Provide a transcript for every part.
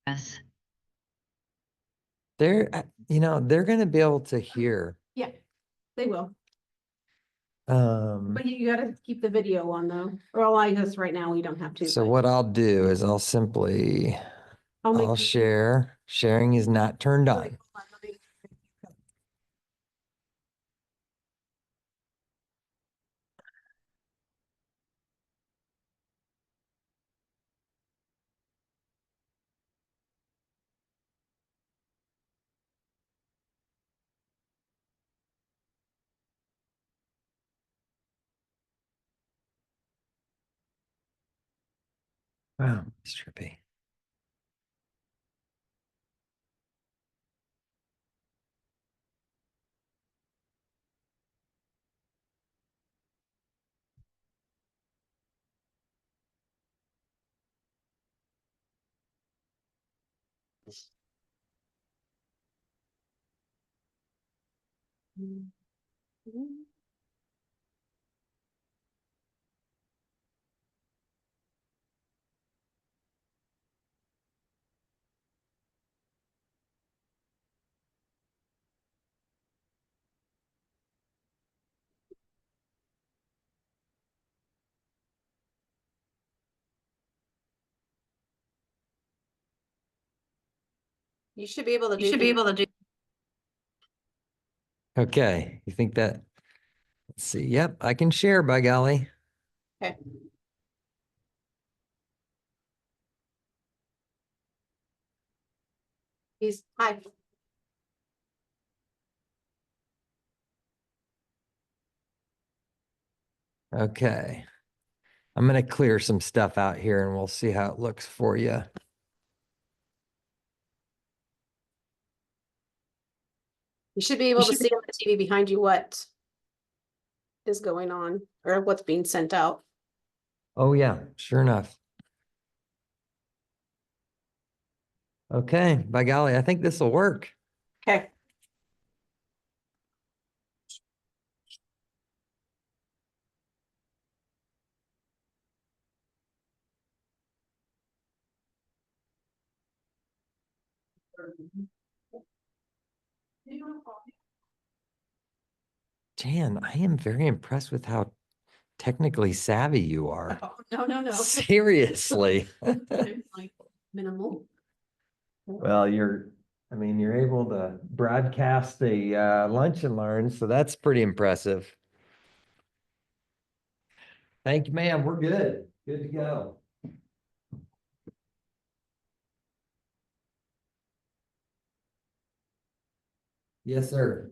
Yes. They're going to be able to hear. Yeah, they will. Um, But you gotta keep the video on though. Well, I guess right now we don't have to. so but what I'll do is I'll I'll share. Sharing is not turned on. Wow, it's trippy. You should be able to You should be able to do. Okay, you think that? Let's see. Yep, I can share, by golly. Okay. Hi. Okay. I'm going to clear some stuff out here and we'll see how it looks for you. You should be able to see on the TV behind you what is going on or what's being sent out. Oh, yeah, sure enough. Okay, by golly, I think this will work. Okay. Jan, I am very impressed with how technically savvy you are. Oh, no. Seriously. Like minimal. Well, you're able to broadcast a lunch and learn, so that's pretty impressive. Thank you, ma'am. We're good. Good to go. Yes, sir.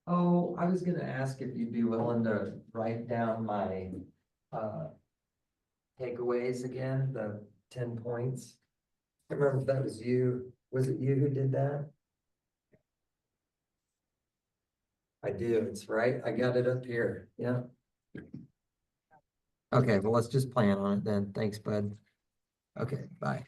Oh, I was gonna ask if you'd be willing to write down my uh takeaways again, the 10 points. I remember if that was you. Was it you who did that? I do. It's right. I got it up here. Yeah. Okay, well, let's just plan on it then. Thanks, bud. Okay, bye.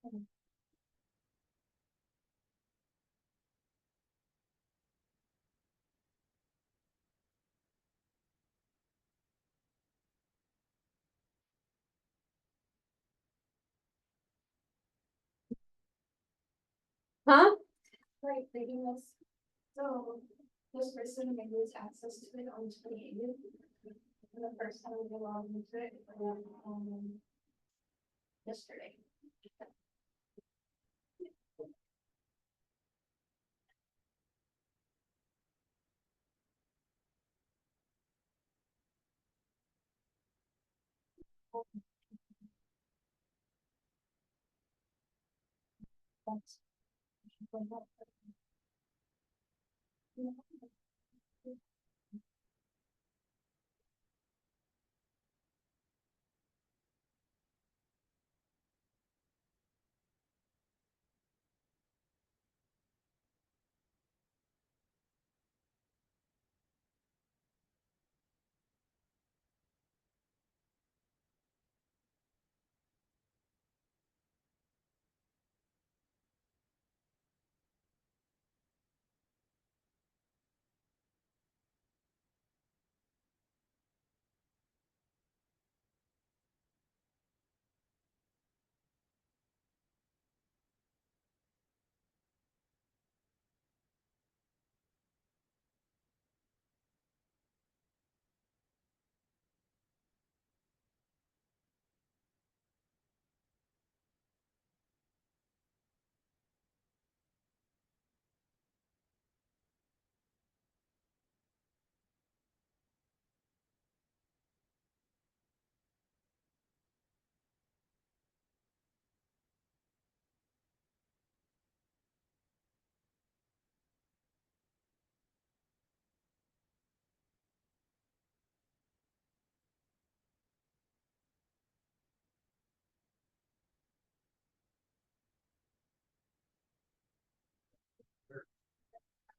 Huh? Right, reading this. So this person may lose access to it on 28th. And the first time we logged into it, yesterday.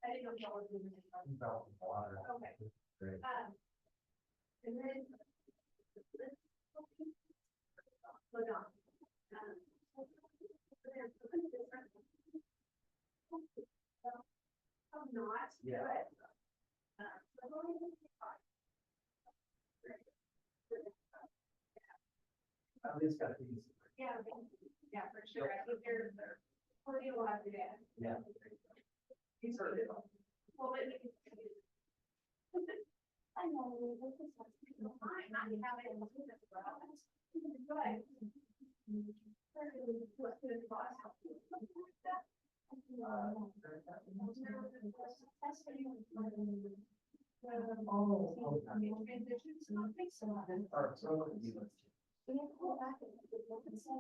I didn't know if y'all were doing it. About water. Okay. Great. And then. Hold on. I'm not. Yeah. At least got these. Yeah, yeah, for sure. I think there's plenty of lot to that. Yeah. He's heard it all. Well, it. I know, this is fine, I have it. But. Transitions, not think so. Or so you let's We have to go back and look and say,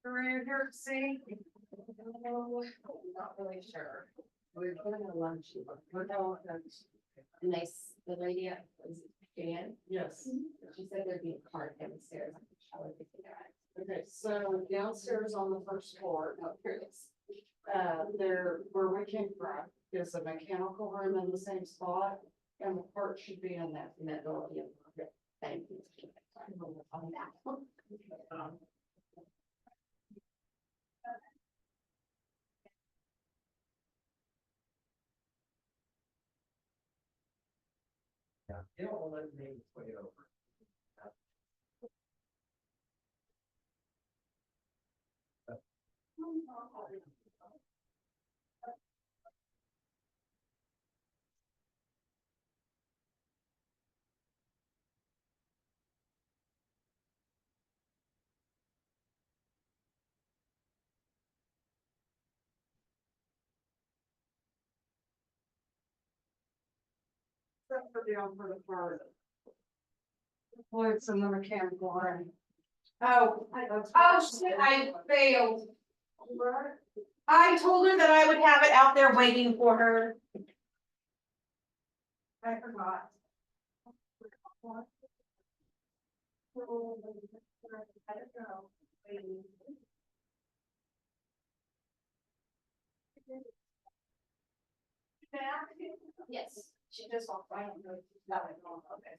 Around here, see? No, not really sure. We're putting a lunch. We're going to nice, the lady was Jan. Yes, She said there'd be a cart downstairs. I would think that. okay, so downstairs on the first floor, Oh, here it is. there, where we came from, is a mechanical room in the same spot, and the part should be in that building. Thank you. On that one. Um, Yeah. You don't let it make its way over. For down for the part. What's in the mechanical room? Oh, shit, I failed. I told her that I would have it out there waiting for her. I forgot. Yes, she just walked by and goes, that way, oh, okay.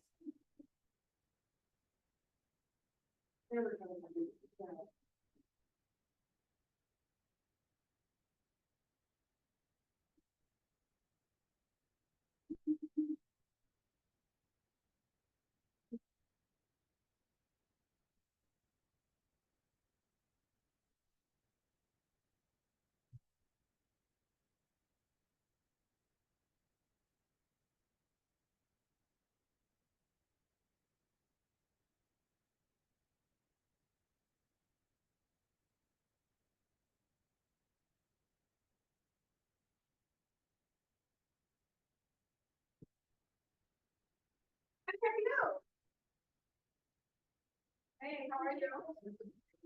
Hey, how are you?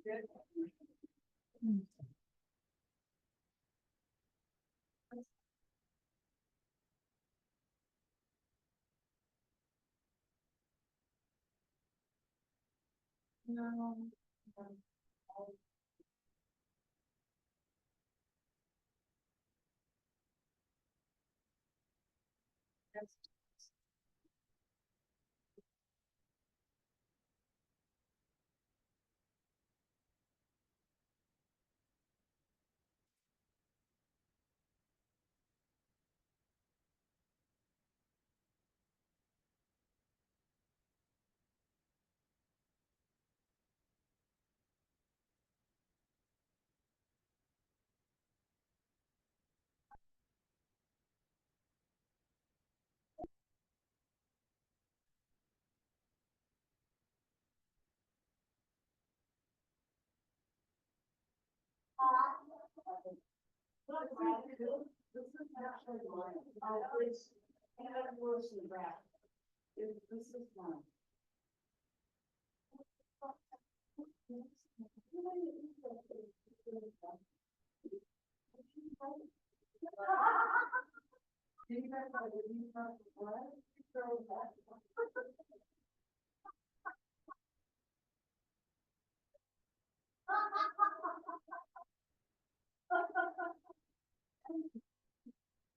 Good. No. This is actually mine. It's, and it was in the back. This is mine. Do you guys have a new front line? So that.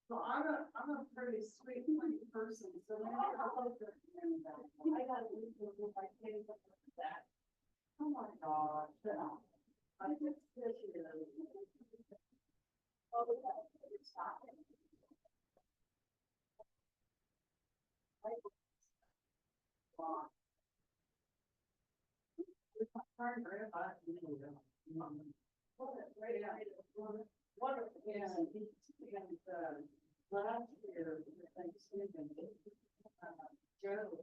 So I'm a pretty sweet funny person, so when I hope that I gotta leave with my kids like that. Oh my God, no. I just wish you. Oh, it's not. Last year, Thanksgiving, Joe.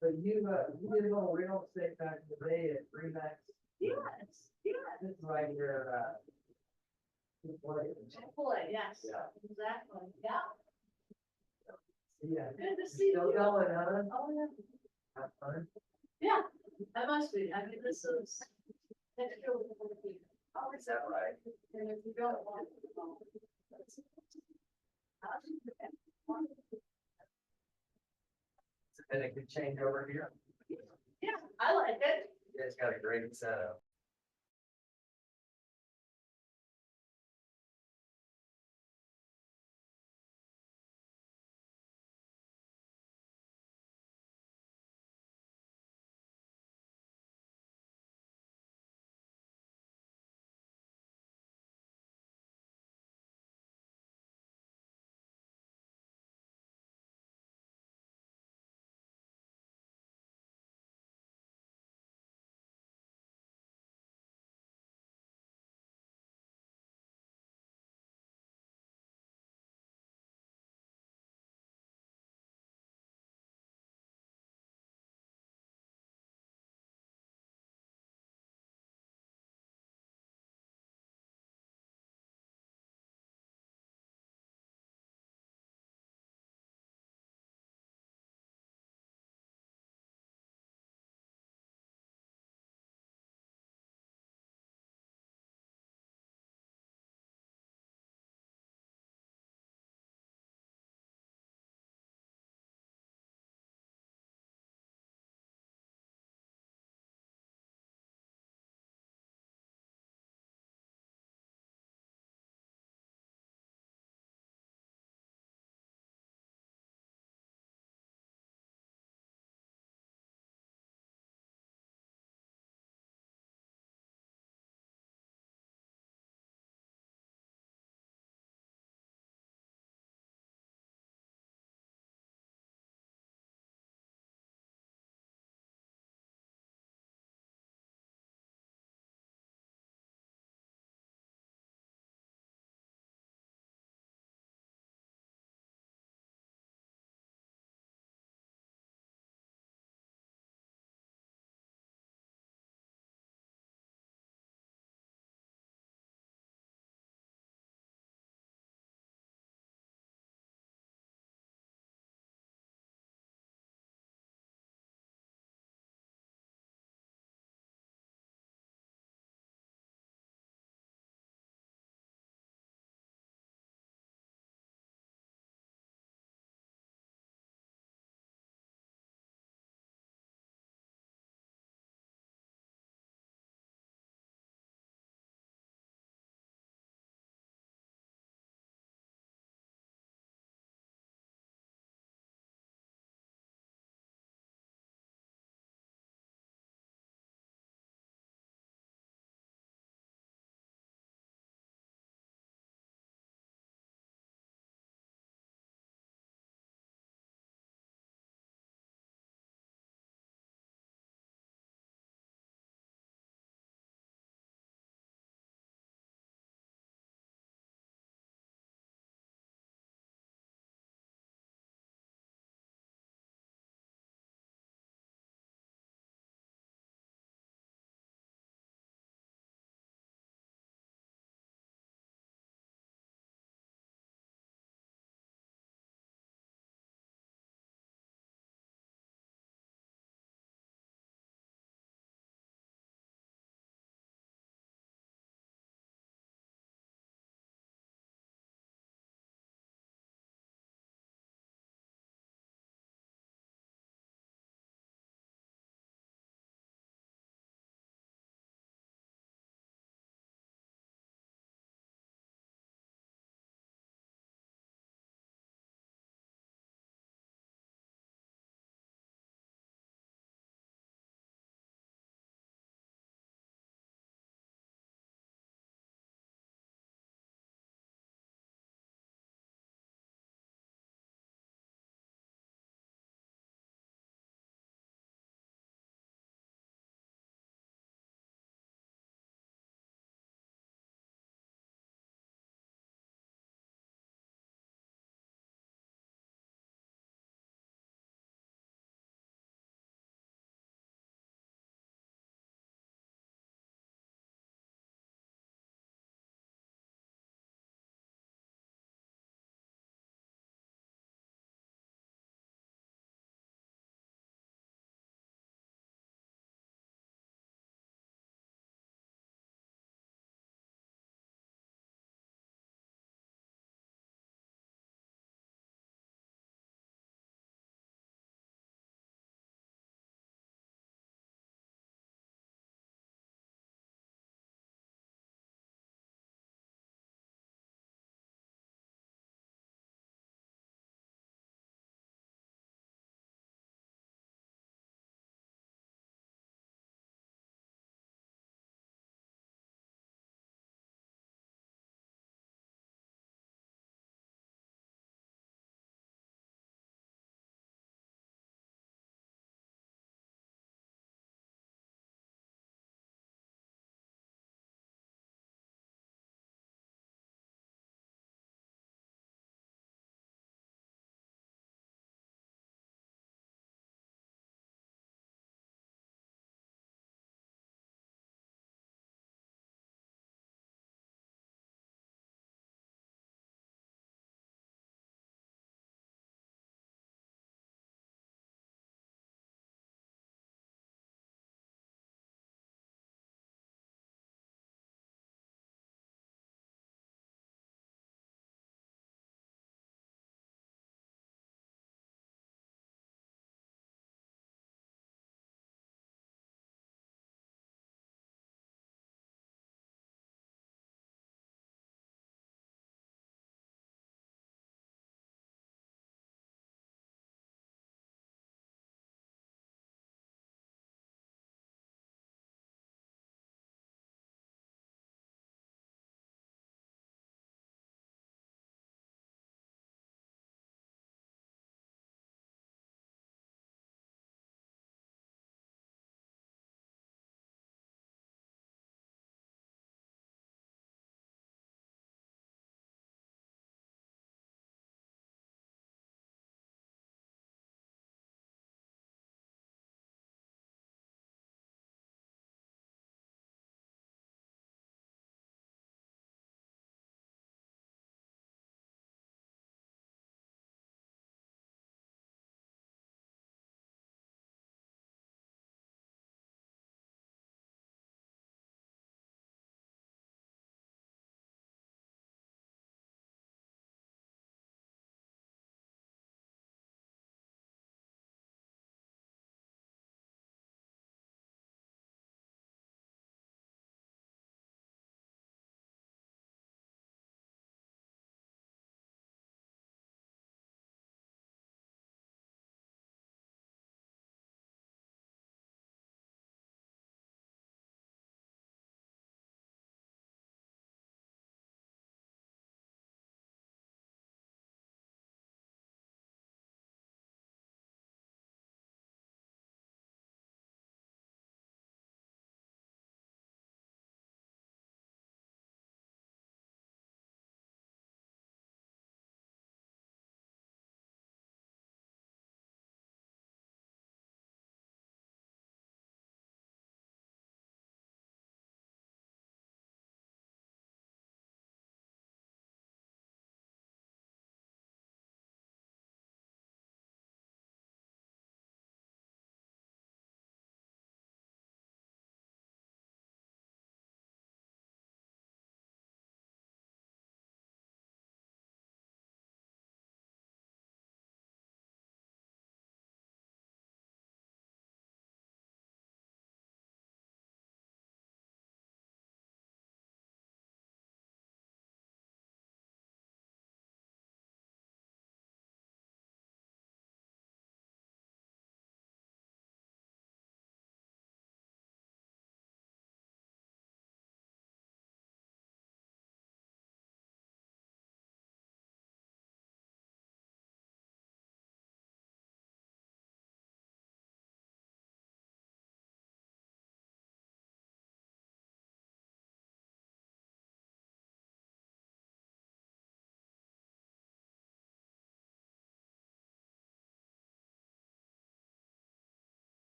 So you did a little real estate back in the day at Remax. Yes, yes. This is right here, Chick-fil-A, yes, Yeah. exactly, yeah. Yeah. Good to see Still you. going, huh? Oh, yeah. Have fun. Yeah, that must be, I mean, this is. Next year we're gonna be. Oh, is that right? And if you don't want. It's been a good change over here. Yeah, I like it. You guys got a great setup.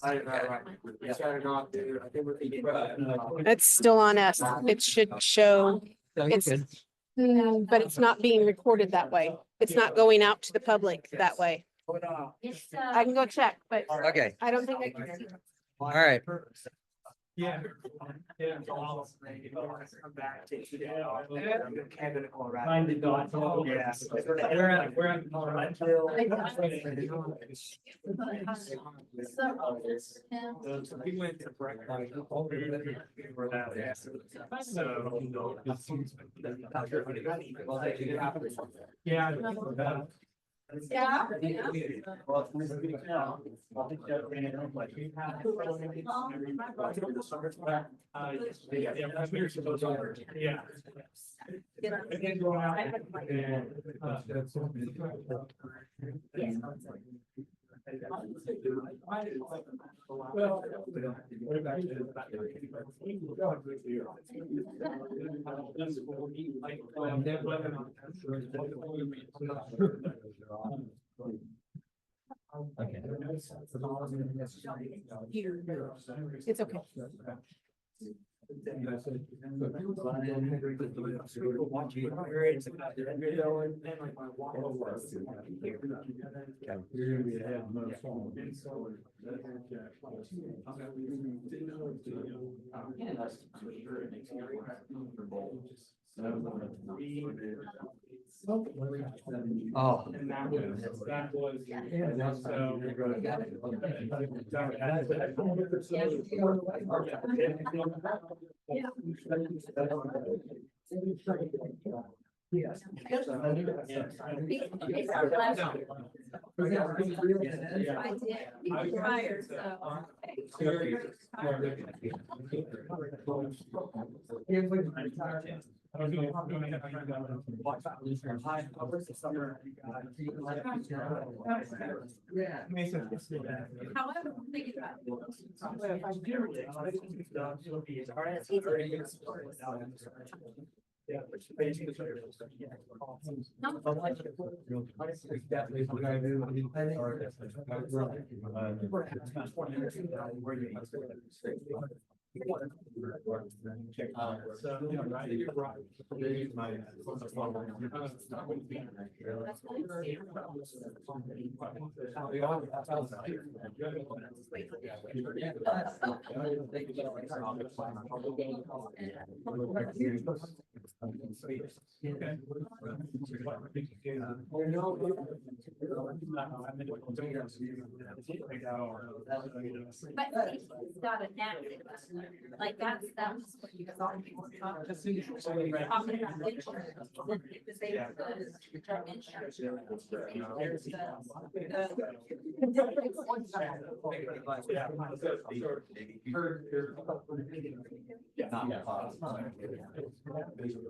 I don't know, right? We started off to, I think we're thinking about. It's still on us. It should show, it's, but it's not being recorded that way. It's not going out to the public that way. It's, I can go check, but Okay, I don't think I can see. all right. Yeah. Yeah. Come back, take you down. Canada, Colorado. Find the dot. Yeah. We're in Colorado. We went to breakfast. For that. Yeah. Yeah. Yeah. It's okay. Oh. And that was. Yes. I did, prior, Yeah. however, I'm thinking about Yeah. Basically. But he's got a knack, like that's what you guys all people talk about. Talking about insurance. Because they have the term insurance.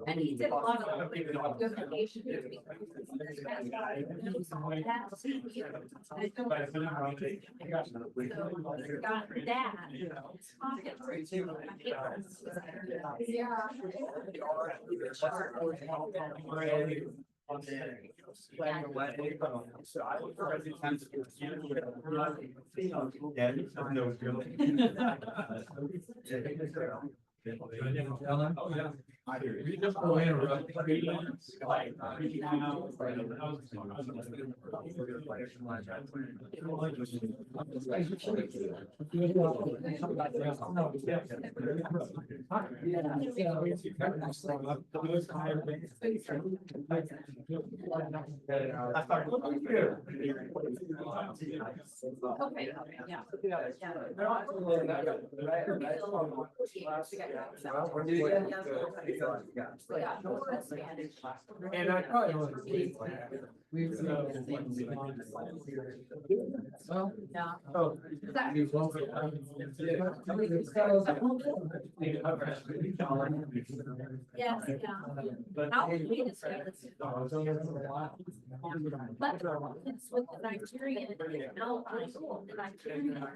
And he did a lot of good information. Got that. Okay, yeah. And I probably. Well, Yeah. Oh. Yes, yeah. How would we describe this? But it's with the bacteria and alkaline, the bacteria.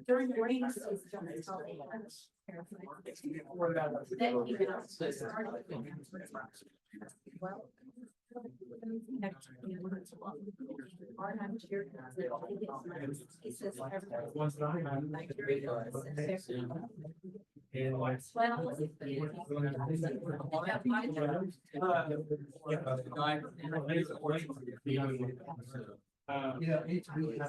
During the rainy season. You know, each week.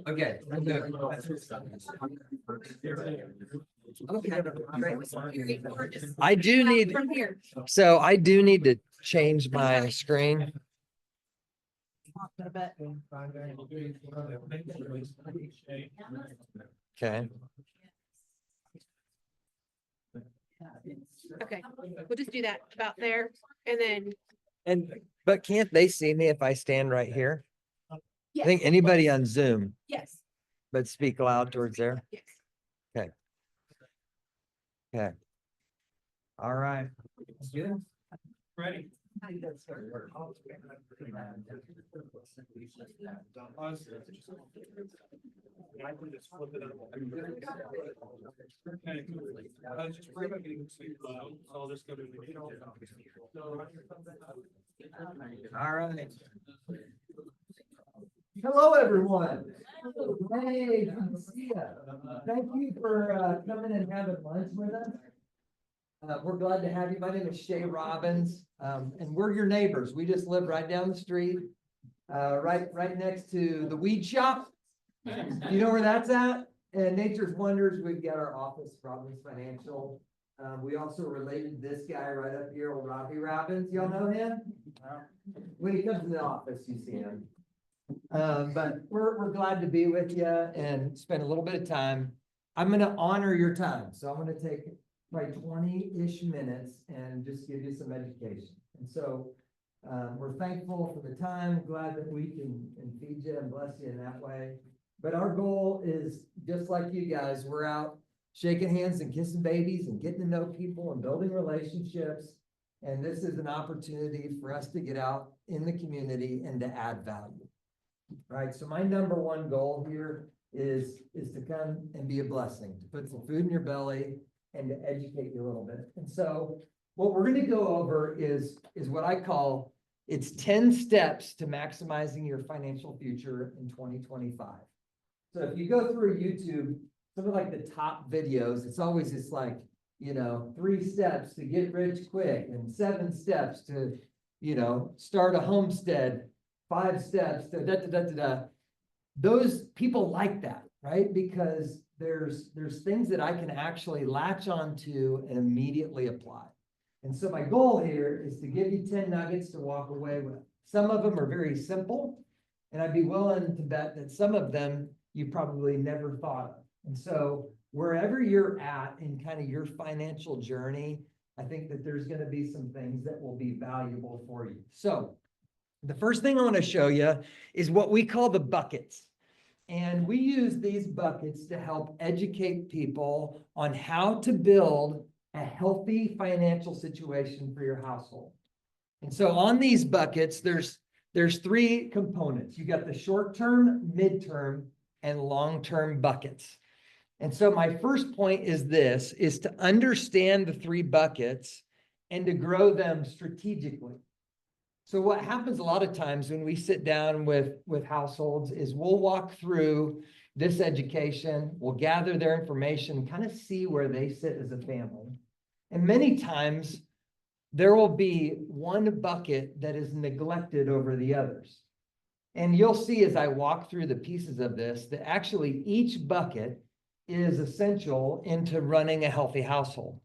Okay. I'm good. Okay, great. I do need, From here. so I do need to change my screen. Okay. Okay, we'll just do that about there and then. And, but can't they see me if I stand right here? I Yes. think anybody on Zoom, Yes. but speak loud towards there. Yes. Okay. All right. Good. Ready? I can just flip it up. Okay. Just worry about getting too low, so I'll just go to the. All right. Hello, everyone. Hey, good to see you. Thank you for coming and having lunch with us. We're glad to have you. My name is Robbins, and we're your neighbors. We just live right down the street, right next to the weed shop. You know where that's at? And Nature's Wonders, we've got our office, Robbins Financial. We also related to this guy right up here, old Robbie Robbins. Y'all know him? When he comes to the office, you see him. But we're glad to be with you and spend a little bit of time. I'm going to honor your time. So I'm going to take probably 20-ish minutes and just give you some education. And so we're thankful for the time, glad that we can feed you and bless you in that way. But our goal is just like you guys, we're out shaking hands and kissing babies and getting to know people and building relationships. And this is an opportunity for us to get out in the community and to add value. Right. So my number one goal here is to come and be a blessing, to put some food in your belly and to educate you a little bit. And so what we're going to go over is what I call it's 10 steps to maximizing your financial future in 2025. So if you go through YouTube, some of like the top videos, it's always this like, 3 steps to get rich quick and 7 steps to, start a homestead, 5 steps to da, da, da, da, da. Those people like that, right? Because there's things that I can actually latch onto and immediately apply. And so my goal here is to give you 10 nuggets to walk away with. Some of them are very simple, and I'd be willing to bet that some of them you probably never thought of. And so wherever you're at in kind of your financial journey, I think that there's going to be some things that will be valuable for you. So the first thing I want to show you is what we call the buckets. And we use these buckets to help educate people on how to build a healthy financial situation for your household. And so on these buckets, there's 3 components. You got the short-term, mid-term, and long-term buckets. And so my first point is to understand the 3 buckets and to grow them strategically. So what happens a lot of times when we sit down with households is we'll walk through this education, we'll gather their information, kind of see where they sit as a family. And many times there will be one bucket that is neglected over the others. And you'll see as I walk through the pieces of this, that actually each bucket is essential into running a healthy household.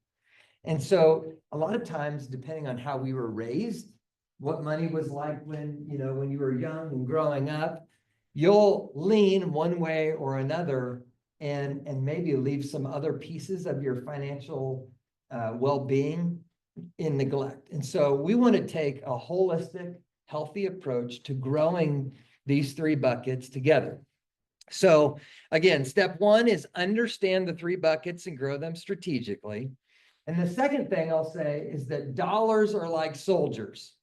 And so a lot of times, depending on how we were raised, what money was like when you were young and growing up, you'll lean one way or another and maybe leave some other pieces of your financial well-being in neglect. And so we want to take a holistic, healthy approach to growing these three buckets together. So again, step one is understand the three buckets and grow them strategically. And the second thing I'll say is that dollars are like soldiers.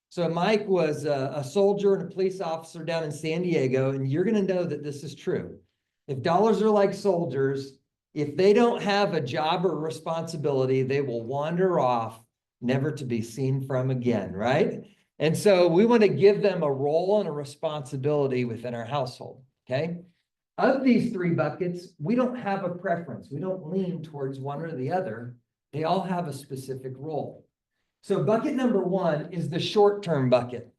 So Mike was a soldier and a police officer down in San Diego, and you're going to know that this is true. If dollars are like soldiers, if they don't have a job or responsibility, they will wander off, never to be seen from again, right? And so we want to give them a role and a responsibility within our household, okay? Of these three buckets, we don't have a preference. We don't lean towards one or the other. They all have a specific role. So bucket number one is the short-term bucket.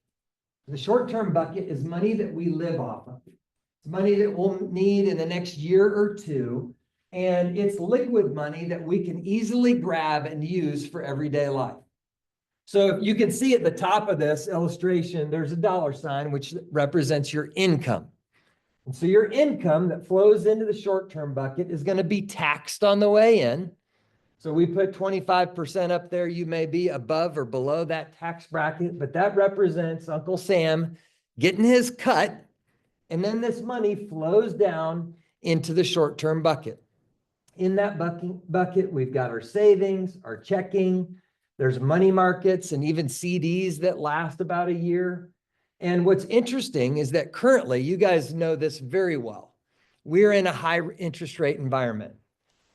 The short-term bucket is money that we live off of. It's money that we'll need in the next year or two. And it's liquid money that we can easily grab and use for everyday life. So you can see at the top of this illustration, there's a dollar sign, which represents your income. And so your income that flows into the short-term bucket is going to be taxed on the way in. So we put 25% up there. You may be above or below that tax bracket, but that represents Uncle Sam getting his cut. And then this money flows down into the short-term bucket. In that bucket, we've got our savings, our checking, there's money markets and even CDs that last about a year. And what's interesting is that currently, you guys know this very well, we're in a high interest rate environment.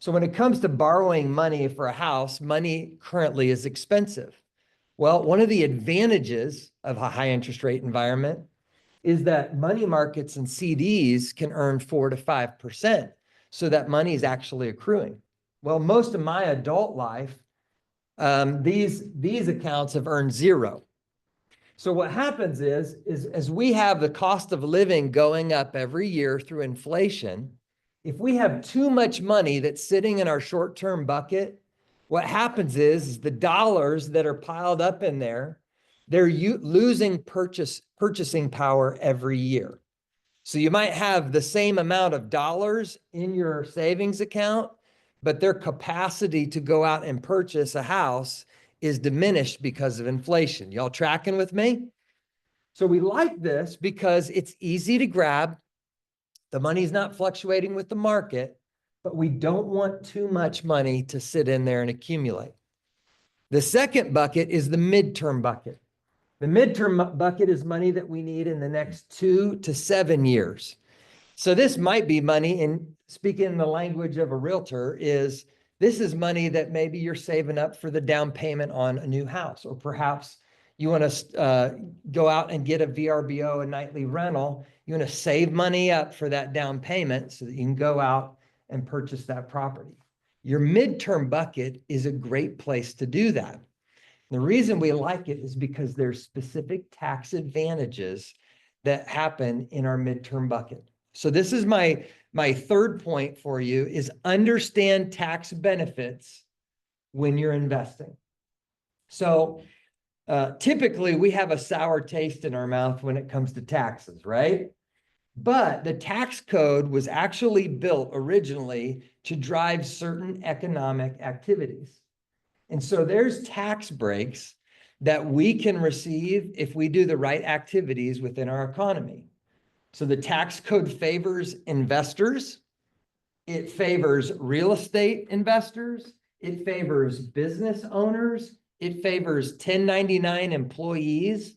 So when it comes to borrowing money for a house, money currently is expensive. Well, one of the advantages of a high interest rate environment is that money markets and CDs can earn 4 to 5%. So that money is actually accruing. Well, most of my adult life, these accounts have earned zero. So what happens is as we have the cost of living going up every year through inflation, if we have too much money that's sitting in our short-term bucket, what happens is the dollars that are piled up in there, they're losing purchasing power every year. So you might have the same amount of dollars in your savings account, but their capacity to go out and purchase a house is diminished because of inflation. Y'all tracking with me? So we like this because it's easy to grab. The money's not fluctuating with the market, but we don't want too much money to sit in there and accumulate. The second bucket is the midterm bucket. The midterm bucket is money that we need in the next 2 to 7 years. So this might be money, and speaking in the language of a realtor, this is money that maybe you're saving up for the down payment on a new house, or perhaps you want to go out and get a VRBO, a nightly rental. You want to save money up for that down payment so that you can go out and purchase that property. Your midterm bucket is a great place to do that. The reason we like it is because there's specific tax advantages that happen in our midterm bucket. So this is my third point for you is understand tax benefits when you're investing. So typically we have a sour taste in our mouth when it comes to taxes, right? But the tax code was actually built originally to drive certain economic activities. And so there's tax breaks that we can receive if we do the right activities within our economy. So the tax code favors investors. It favors real estate investors. It favors business owners. It favors 1099 employees.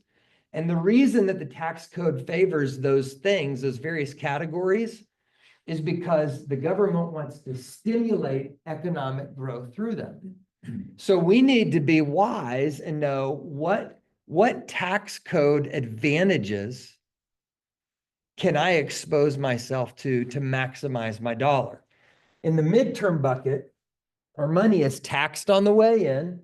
And the reason that the tax code favors those things, those various categories, is because the government wants to stimulate economic growth through them. So we need to be wise and know what tax code advantages can I expose myself to maximize my dollar. In the midterm bucket, our money is taxed on the way in,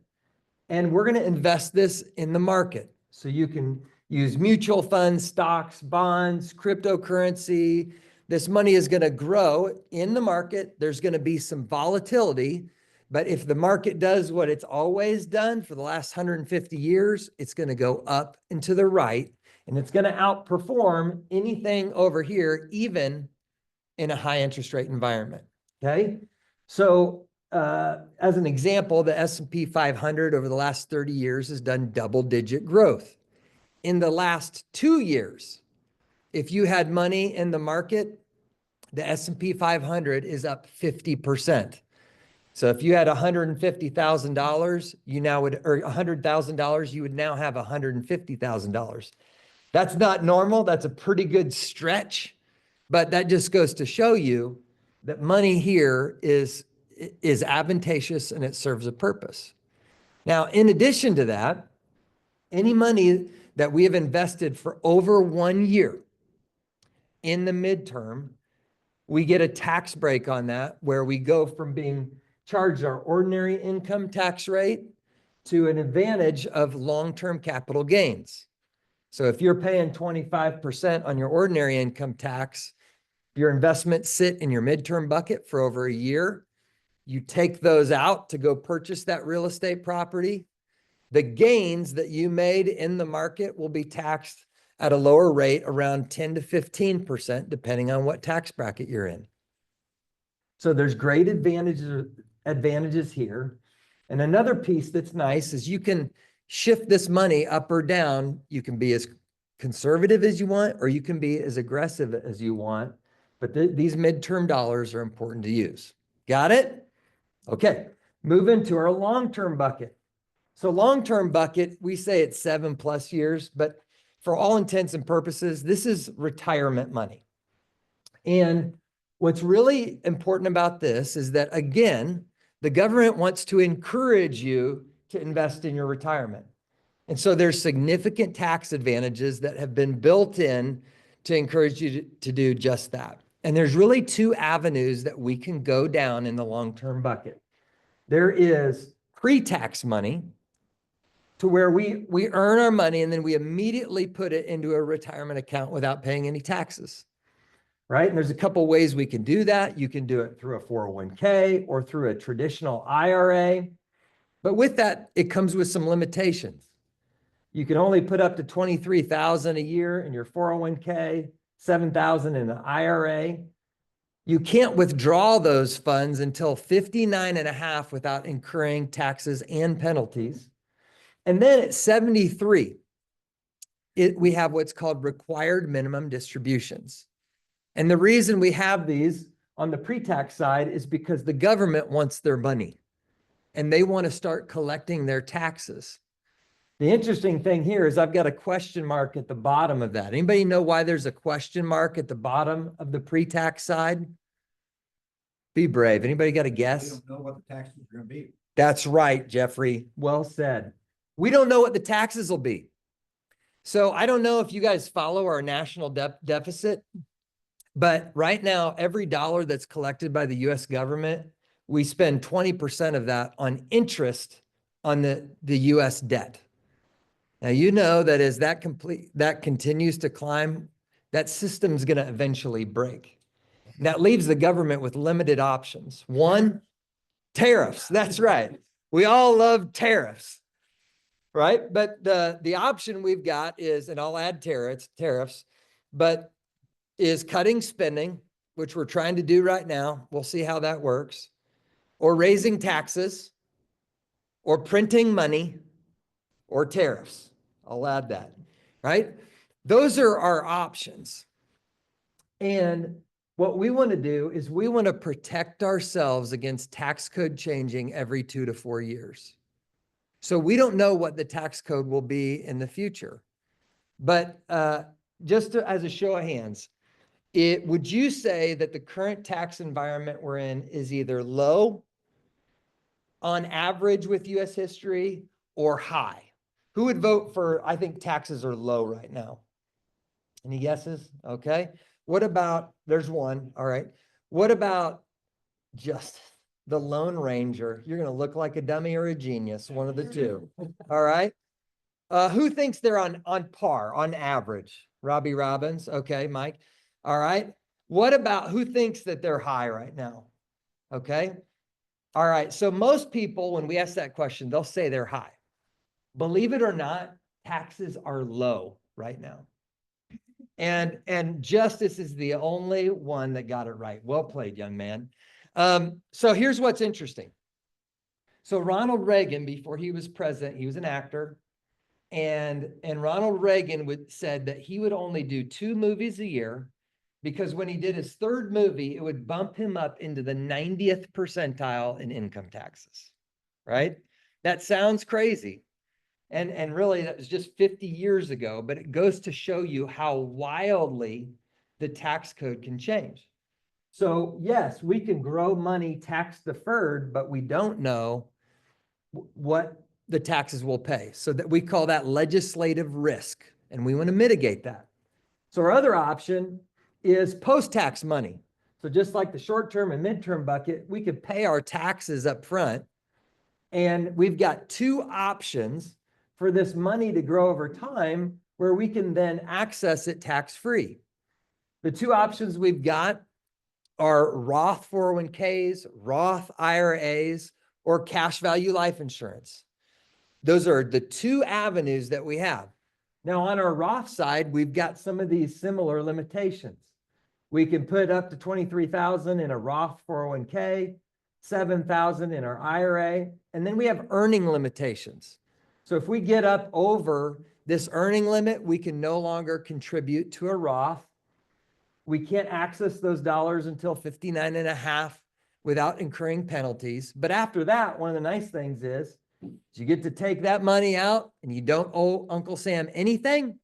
and we're going to invest this in the market. So you can use mutual funds, stocks, bonds, cryptocurrency. This money is going to grow in the market. There's going to be some volatility. But if the market does what it's always done for the last 150 years, it's going to go up and to the right, and it's going to outperform anything over here, even in a high interest rate environment, okay? So as an example, the S&P 500 over the last 30 years has done double-digit growth. In the last 2 years, if you had money in the market, the S&P 500 is up 50%. So if you had $150,000, you now would, or $100,000, you would now have $150,000. That's not normal. That's a pretty good stretch, but that just goes to show you that money here is advantageous and it serves a purpose. Now, in addition to that, any money that we have invested for over 1 year in the midterm, we get a tax break on that, where we go from being charged our ordinary income tax rate to an advantage of long-term capital gains. So if you're paying 25% on your ordinary income tax, your investments sit in your midterm bucket for over a year. You take those out to go purchase that real estate property. The gains that you made in the market will be taxed at a lower rate, around 10 to 15%, depending on what tax bracket you're in. So there's great advantages here. And another piece that's nice is you can shift this money up or down. You can be as conservative as you want, or you can be as aggressive as you want. But these midterm dollars are important to use. Got it? Okay, move into our long-term bucket. So long-term bucket, we say it's 7+ years, but for all intents and purposes, this is retirement money. And what's really important about this is that, again, the government wants to encourage you to invest in your retirement. And so there's significant tax advantages that have been built in to encourage you to do just that. And there's really 2 avenues that we can go down in the long-term bucket. There is pre-tax money, to where we earn our money and then we immediately put it into a retirement account without paying any taxes, right? And there's a couple ways we can do that. You can do it through a 401k or through a traditional IRA. But with that, it comes with some limitations. You can only put up to $23,000 a year in your 401k, $7,000 in an IRA. You can't withdraw those funds until 59.5 without incurring taxes and penalties. And then at 73, we have what's called required minimum distributions. And the reason we have these on the pre-tax side is because the government wants their money and they want to start collecting their taxes. The interesting thing here is I've got a question mark at the bottom of that. Anybody know why there's a question mark at the bottom of the pre-tax side? Be brave. Anybody got a guess? We don't know what the taxes are going to be. That's right, Jeffrey. Well said. We don't know what the taxes will be. So I don't know if you guys follow our national deficit, but right now, every dollar that's collected by the US government, we spend 20% of that on interest on the US debt. Now, you know that as that continues to climb, that system's going to eventually break. And that leaves the government with limited options. One, tariffs. That's right. We all love tariffs. Right? But the option we've got is, and I'll add tariffs, but is cutting spending, which we're trying to do right now. We'll see how that works. Or raising taxes, or printing money, or tariffs. I'll add that, right? Those are our options. And what we want to do is we want to protect ourselves against tax code changing every 2 to 4 years. So we don't know what the tax code will be in the future. But just as a show of hands, would you say that the current tax environment we're in is either low on average with US history or high? Who would vote for, I think taxes are low right now? Any guesses? Okay. What about, there's one. All right. What about just the Lone Ranger? You're going to look like a dummy or a genius, one of the two. All right. Who thinks they're on par, on average? Robbie Robbins. Okay, Mike. All right. What about who thinks that they're high right now? Okay. All right. So most people, when we ask that question, they'll say they're high. Believe it or not, taxes are low right now. And Justice is the only one that got it right. Well played, young man. So here's what's interesting. So Ronald Reagan, before he was president, he was an actor. And Ronald Reagan said that he would only do 2 movies a year because when he did his 3rd movie, it would bump him up into the 90th percentile in income taxes, right? That sounds crazy. And really that was just 50 years ago, but it goes to show you how wildly the tax code can change. So yes, we can grow money tax deferred, but we don't know what the taxes will pay. So that we call that legislative risk, and we want to mitigate that. So our other option is post-tax money. So just like the short-term and midterm bucket, we could pay our taxes up front. And we've got 2 options for this money to grow over time where we can then access it tax-free. The 2 options we've got are Roth 401ks, Roth IRAs, or cash value life insurance. Those are the 2 avenues that we have. Now on our Roth side, we've got some of these similar limitations. We can put up to $23,000 in a Roth 401k, $7,000 in our IRA, and then we have earning limitations. So if we get up over this earning limit, we can no longer contribute to a Roth. We can't access those dollars until 59 and a half without incurring penalties. But after that, one of the nice things is you get to take that money out and you don't owe Uncle Sam anything.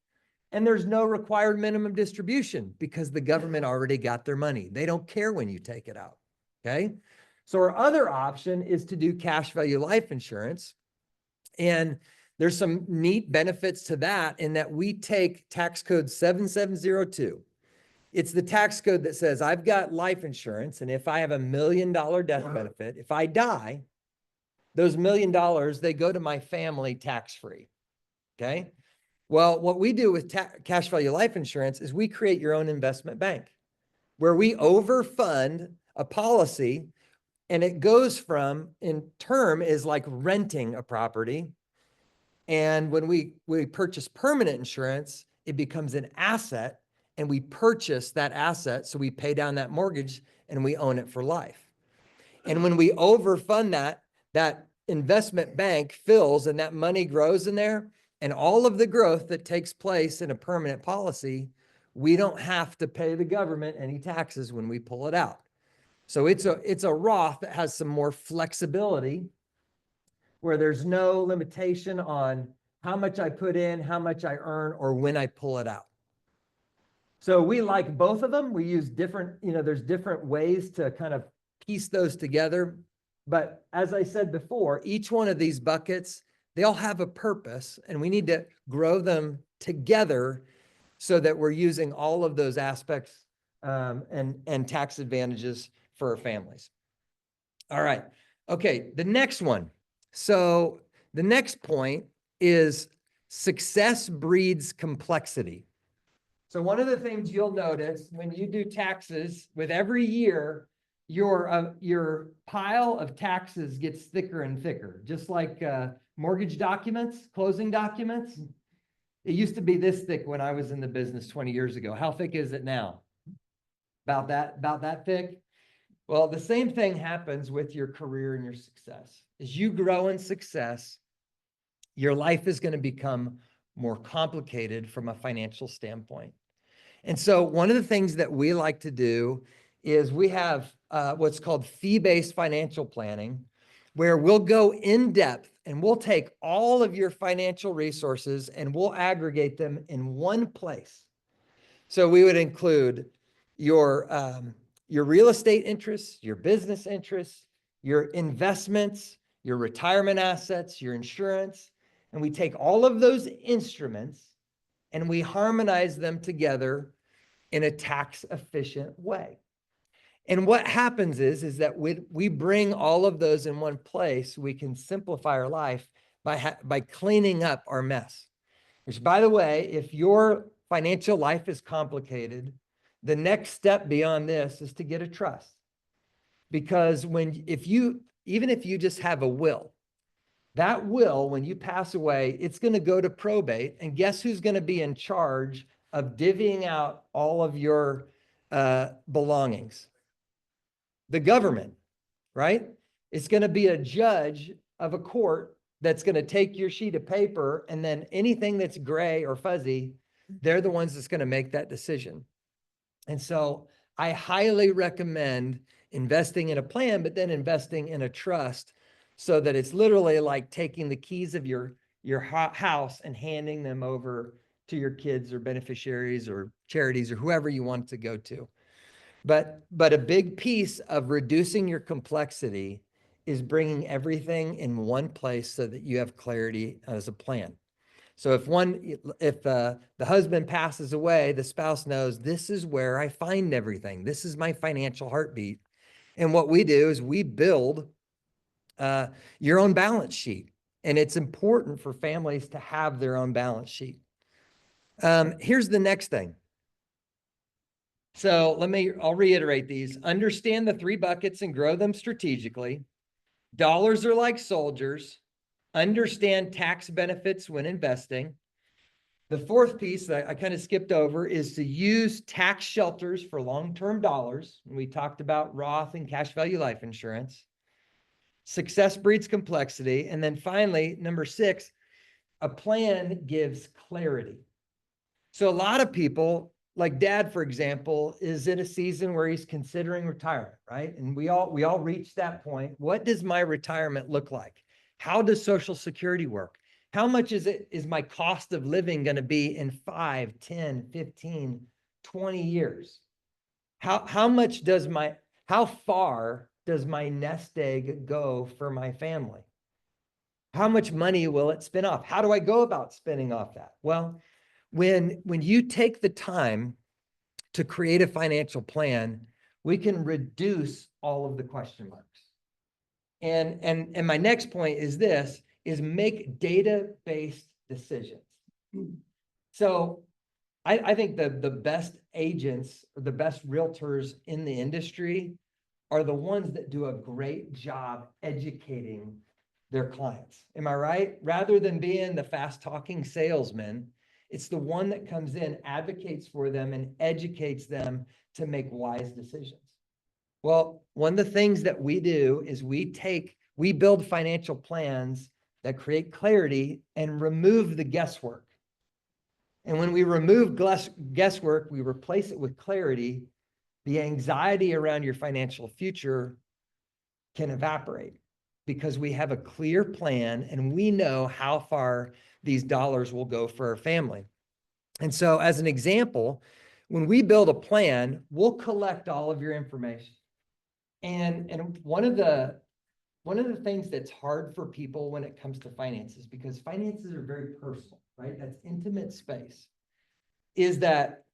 And there's no required minimum distribution because the government already got their money. They don't care when you take it out. Okay. So our other option is to do cash value life insurance. And there's some neat benefits to that in that we take tax code 7702. It's the tax code that says I've got life insurance, and if I have $1 million death benefit, if I die, those $1 million, they go to my family tax-free. Okay. Well, what we do with cash value life insurance is we create your own investment bank where we overfund a policy, and it goes from, in term, is like renting a property. And when we purchase permanent insurance, it becomes an asset, and we purchase that asset. So we pay down that mortgage and we own it for life. And when we overfund that investment bank fills and that money grows in there, and all of the growth that takes place in a permanent policy, we don't have to pay the government any taxes when we pull it out. So it's a Roth that has some more flexibility where there's no limitation on how much I put in, how much I earn, or when I pull it out. So we like both of them. We use different, there's different ways to kind of piece those together. But as I said before, each one of these buckets, they all have a purpose, and we need to grow them together so that we're using all of those aspects and tax advantages for our families. All right. Okay. The next one. So the next point is success breeds complexity. So one of the things you'll notice when you do taxes, with every year, your pile of taxes gets thicker and thicker, just like mortgage documents, closing documents. It used to be this thick when I was in the business 20 years ago. How thick is it now? About that thick? Well, the same thing happens with your career and your success. As you grow in success, your life is going to become more complicated from a financial standpoint. And so one of the things that we like to do is we have what's called fee-based financial planning, where we'll go in depth and we'll take all of your financial resources and we'll aggregate them in one place. So we would include your real estate interests, your business interests, your investments, your retirement assets, your insurance, and we take all of those instruments and we harmonize them together in a tax efficient way. And what happens is that we bring all of those in one place, we can simplify our life by cleaning up our mess. Which, by the way, if your financial life is complicated, the next step beyond this is to get a trust. Because even if you just have a will, that will, when you pass away, it's going to go to probate. And guess who's going to be in charge of divvying out all of your belongings? The government, right? It's going to be a judge of a court that's going to take your sheet of paper, and then anything that's gray or fuzzy, they're the ones that's going to make that decision. And so I highly recommend investing in a plan, but then investing in a trust, so that it's literally like taking the keys of your house and handing them over to your kids or beneficiaries or charities or whoever you want it to go to. But a big piece of reducing your complexity is bringing everything in one place so that you have clarity as a plan. So if the husband passes away, the spouse knows, this is where I find everything. This is my financial heartbeat. And what we do is we build your own balance sheet. And it's important for families to have their own balance sheet. Here's the next thing. So I'll reiterate these. Understand the 3 buckets and grow them strategically. Dollars are like soldiers. Understand tax benefits when investing. The 4th piece that I kind of skipped over is to use tax shelters for long-term dollars. We talked about Roth and cash value life insurance. Success breeds complexity. And then finally, number 6, a plan gives clarity. So a lot of people, like Dad, for example, is in a season where he's considering retirement, right? And we all reach that point. What does my retirement look like? How does Social Security work? How much is my cost of living going to be in 5, 10, 15, 20 years? How far does my nest egg go for my family? How much money will it spin off? How do I go about spinning off that? Well, when you take the time to create a financial plan, we can reduce all of the question marks. And my next point is this, is make data-based decisions. So I think the best agents, or the best realtors in the industry are the ones that do a great job educating their clients. Am I right? Rather than being the fast-talking salesman, it's the one that comes in, advocates for them, and educates them to make wise decisions. Well, one of the things that we do is we build financial plans that create clarity and remove the guesswork. And when we remove guesswork, we replace it with clarity. The anxiety around your financial future can evaporate because we have a clear plan and we know how far these dollars will go for our family. And so as an example, when we build a plan, we'll collect all of your information. And one of the things that's hard for people when it comes to finances, because finances are very personal, right? That's intimate space, is that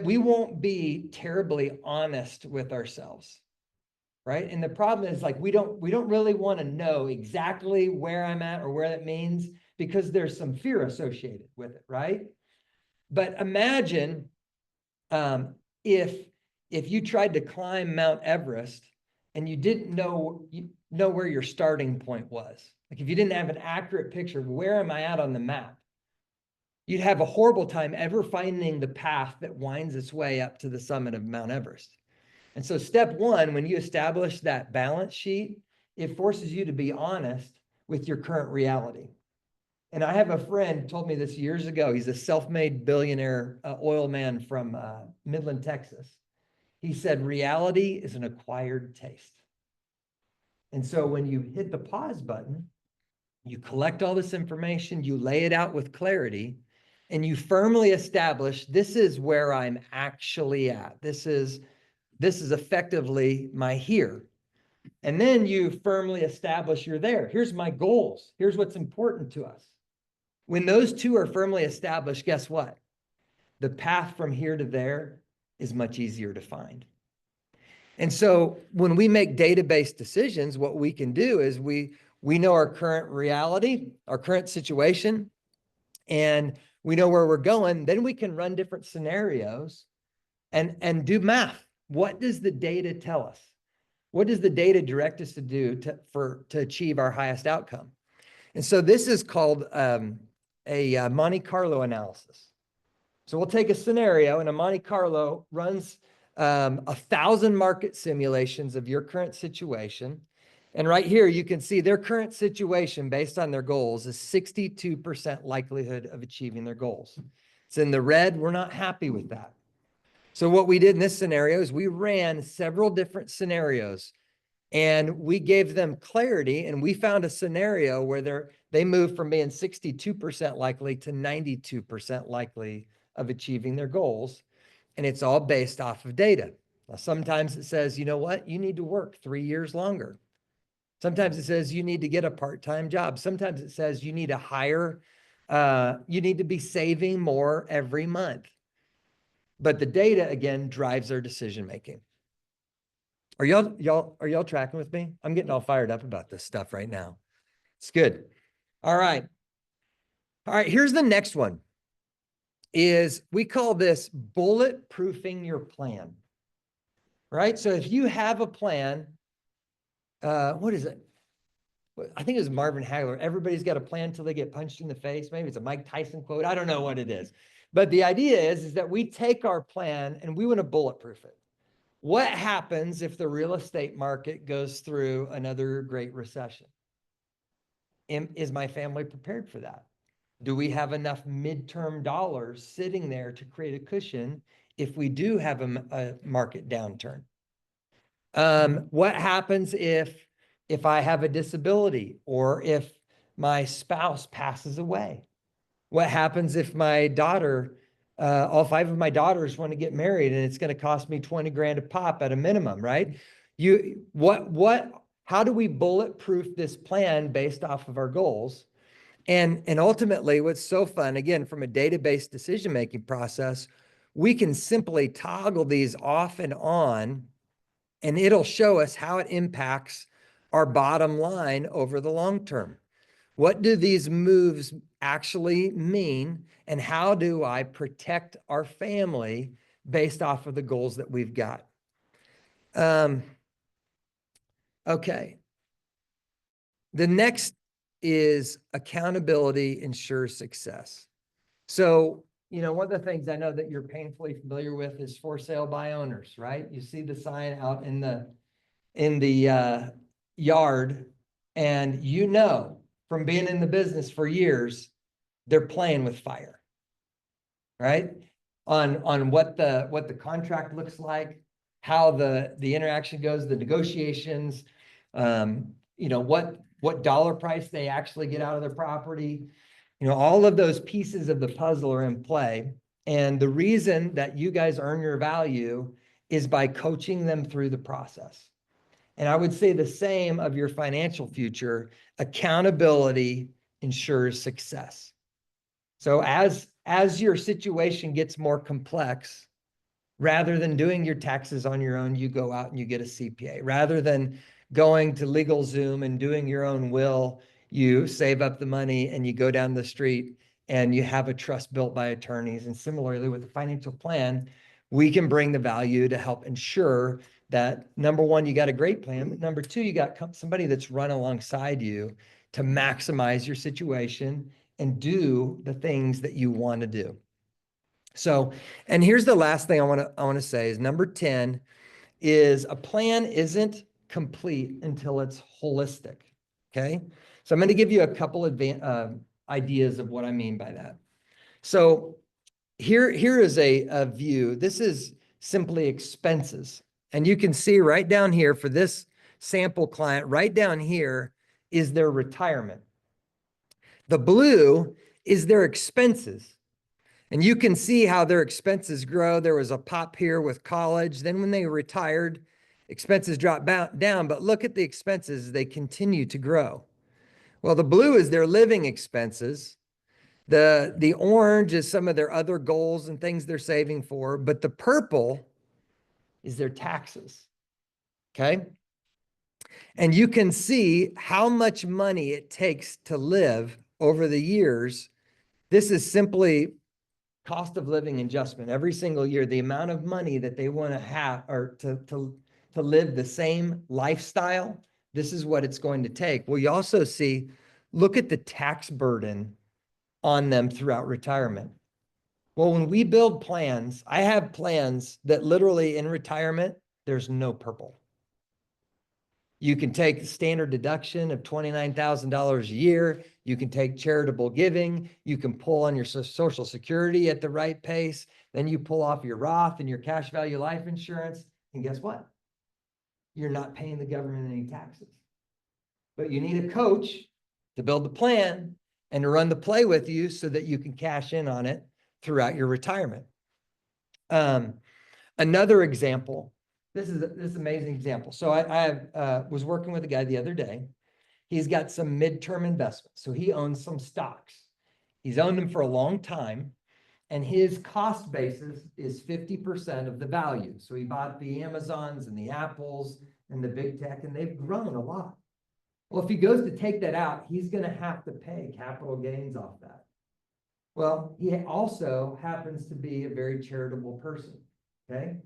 we won't be terribly honest with ourselves, right? And the problem is, like, we don't really want to know exactly where I'm at or where that means, because there's some fear associated with it, right? But imagine if you tried to climb Mount Everest and you didn't know where your starting point was. Like, if you didn't have an accurate picture of where am I at on the map, you'd have a horrible time ever finding the path that winds its way up to the summit of Mount Everest. And so step 1, when you establish that balance sheet, it forces you to be honest with your current reality. And I have a friend told me this years ago. He's a self-made billionaire oil man from Midland, Texas. He said, reality is an acquired taste. And so when you hit the pause button, you collect all this information, you lay it out with clarity, and you firmly establish, this is where I'm actually at. This is effectively my here. And then you firmly establish you're there. Here's my goals. Here's what's important to us. When those two are firmly established, guess what? The path from here to there is much easier to find. And so when we make data-based decisions, what we can do is we know our current reality, our current situation, and we know where we're going. Then we can run different scenarios and do math. What does the data tell us? What does the data direct us to do to achieve our highest outcome? And so this is called a Monte Carlo analysis. So we'll take a scenario, and a Monte Carlo runs 1,000 market simulations of your current situation. And right here, you can see their current situation based on their goals is 62% likelihood of achieving their goals. It's in the red. We're not happy with that. So what we did in this scenario is we ran several different scenarios and we gave them clarity, and we found a scenario where they moved from being 62% likely to 92% likely of achieving their goals. And it's all based off of data. Now, sometimes it says, you know what, you need to work 3 years longer. Sometimes it says you need to get a part-time job. Sometimes it says you need to hire, you need to be saving more every month. But the data, again, drives our decision-making. Are y'all tracking with me? I'm getting all fired up about this stuff right now. It's good. All right. All right, here's the next one. We call this bulletproofing your plan. Right? So if you have a plan, what is it? I think it was Marvin Hagler. Everybody's got a plan until they get punched in the face. Maybe it's a Mike Tyson quote. I don't know what it is. But the idea is that we take our plan and we want to bulletproof it. What happens if the real estate market goes through another great recession? Is my family prepared for that? Do we have enough midterm dollars sitting there to create a cushion if we do have a market downturn? What happens if I have a disability or if my spouse passes away? What happens if my daughter, all 5 of my daughters want to get married and it's going to cost me 20 grand a pop at a minimum, right? How do we bulletproof this plan based off of our goals? And ultimately, what's so fun, again, from a database decision-making process, we can simply toggle these off and on, and it'll show us how it impacts our bottom line over the long term. What do these moves actually mean? And how do I protect our family based off of the goals that we've got? Okay. The next is accountability ensures success. So, one of the things I know that you're painfully familiar with is for sale by owners, right? You see the sign out in the yard, and from being in the business for years, they're playing with fire, right? On what the contract looks like, how the interaction goes, the negotiations, what dollar price they actually get out of their property. All of those pieces of the puzzle are in play. And the reason that you guys earn your value is by coaching them through the process. And I would say the same of your financial future. Accountability ensures success. So as your situation gets more complex, rather than doing your taxes on your own, you go out and you get a CPA. Rather than going to LegalZoom and doing your own will, you save up the money and you go down the street and you have a trust built by attorneys. And similarly with the financial plan, we can bring the value to help ensure that, number one, you got a great plan, but number two, you got somebody that's run alongside you to maximize your situation and do the things that you want to do. So, and here's the last thing I want to say is number 10 is a plan isn't complete until it's holistic. Okay. So I'm going to give you a couple of ideas of what I mean by that. So here is a view. This is simply expenses. And you can see right down here for this sample client, right down here is their retirement. The blue is their expenses. And you can see how their expenses grow. There was a pop here with college. Then when they retired, expenses dropped down. But look at the expenses. They continue to grow. Well, the blue is their living expenses. The orange is some of their other goals and things they're saving for. But the purple is their taxes. Okay? And you can see how much money it takes to live over the years. This is simply cost of living adjustment every single year, the amount of money that they want to have or to live the same lifestyle. This is what it's going to take. Well, you also see, look at the tax burden on them throughout retirement. Well, when we build plans, I have plans that literally in retirement, there's no purple. You can take the standard deduction of $29,000 a year. You can take charitable giving. You can pull on your social security at the right pace. Then you pull off your Roth and your cash value life insurance. And guess what? You're not paying the government any taxes. But you need a coach to build the plan and to run the play with you so that you can cash in on it throughout your retirement. Another example, this is an amazing example. So I was working with a guy the other day. He's got some midterm investments. So he owns some stocks. He's owned them for a long time. And his cost basis is 50% of the value. So he bought the Amazons and the Apples and the big tech, and they've grown a lot. Well, if he goes to take that out, he's going to have to pay capital gains off that. Well, he also happens to be a very charitable person. Okay.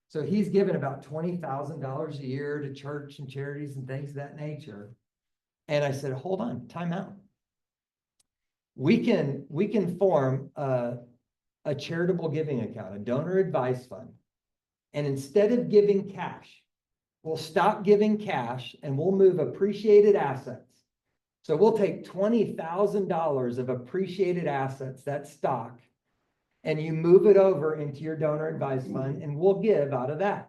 So he's given about $20,000 a year to church and charities and things of that nature. And I said, hold on, time out. We can form a charitable giving account, a donor advice fund. And instead of giving cash, we'll stop giving cash and we'll move appreciated assets. So we'll take $20,000 of appreciated assets, that stock, and you move it over into your donor advice fund and we'll give out of that.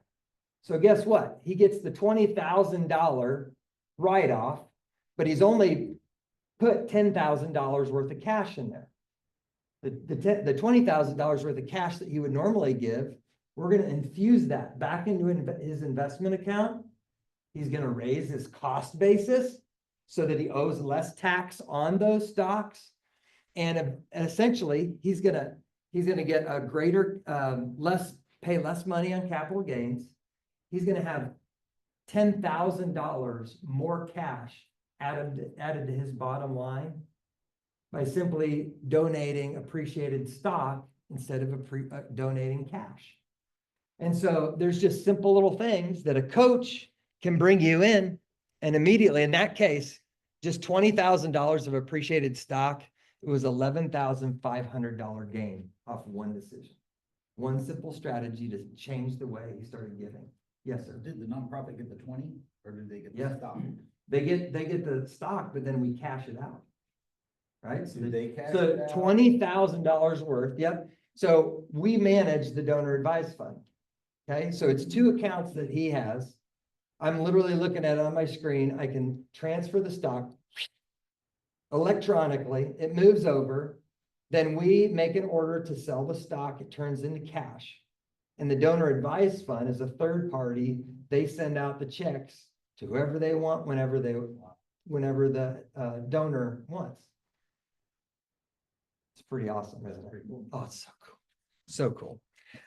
So guess what? He gets the $20,000 write-off, but he's only put $10,000 worth of cash in there. The $20,000 worth of cash that he would normally give, we're going to infuse that back into his investment account. He's going to raise his cost basis so that he owes less tax on those stocks. And essentially, he's going to get a greater, pay less money on capital gains. He's going to have $10,000 more cash added to his bottom line by simply donating appreciated stock instead of donating cash. And so there's just simple little things that a coach can bring you in, and immediately in that case, just $20,000 of appreciated stock, it was $11,500 gain off one decision. One simple strategy to change the way he started giving. Yes, sir. Did the nonprofit get the 20 or did they get Yeah. the stock? They get the stock, but then we cash it out. Right? So they cash So it out? $20,000 worth. Yep. So we manage the donor advice fund. Okay. So it's two accounts that he has. I'm literally looking at it on my screen. I can transfer the stock electronically. It moves over. Then we make an order to sell the stock. It turns into cash. And the donor advice fund is a third party. They send out the checks to whoever they want, whenever the donor wants. It's pretty awesome, isn't it? Oh, it's so cool. So cool.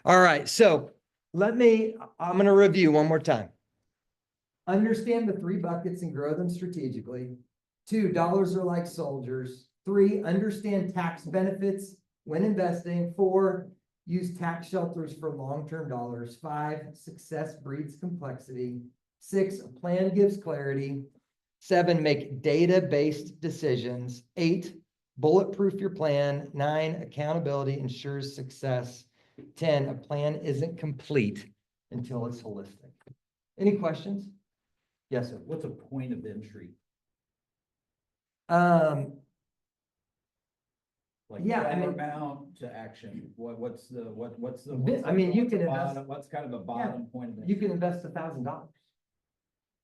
All right. So I'm going to review one more time. Understand the 3 buckets and grow them strategically. 2, dollars are like soldiers. 3, understand tax benefits when investing. 4, use tax shelters for long-term dollars. 5, success breeds complexity. 6, a plan gives clarity. 7, make data-based decisions. 8, bulletproof your plan. 9, accountability ensures success. 10, a plan isn't complete until it's holistic. Any questions? Yes, sir. What's a point of entry? Like Yeah, I dollar mean- amount to action. What's the I mean, you can bottom- invest- What's kind of a bottom point of You entry? can invest $1,000.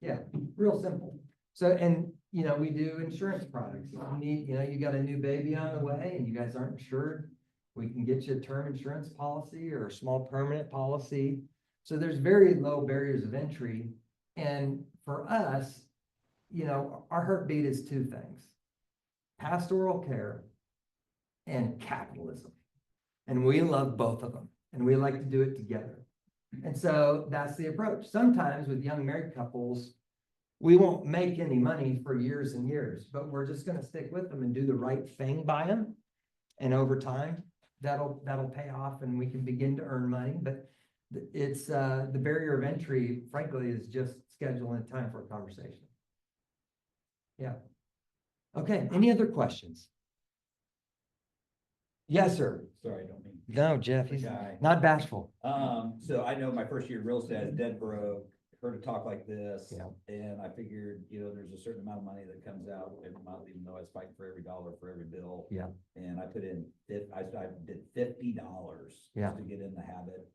Yeah, real simple. So, and we do insurance products. If you need, you got a new baby on the way and you guys aren't insured, we can get you a term insurance policy or a small permanent policy. So there's very low barriers of entry. And for us, our heartbeat is 2 things: pastoral care and capitalism. And we love both of them and we like to do it together. And so that's the approach. Sometimes with young married couples, we won't make any money for years and years, but we're just going to stick with them and do the right thing by them. And over time, that'll pay off and we can begin to earn money. But it's the barrier of entry, frankly, is just scheduling time for a conversation. Yeah. Okay. Any other questions? Yes, sir. Sorry, I don't mean. No, Jeff, he's Guy. not bashful. So I know my first year in real estate, I was dead broke. heard a talk like this. Yeah. And I figured, there's a certain amount of money that comes out every month, even though I was fighting for every dollar for every bill. Yeah. And I put in, I did $50 Yeah. just to get in the habit.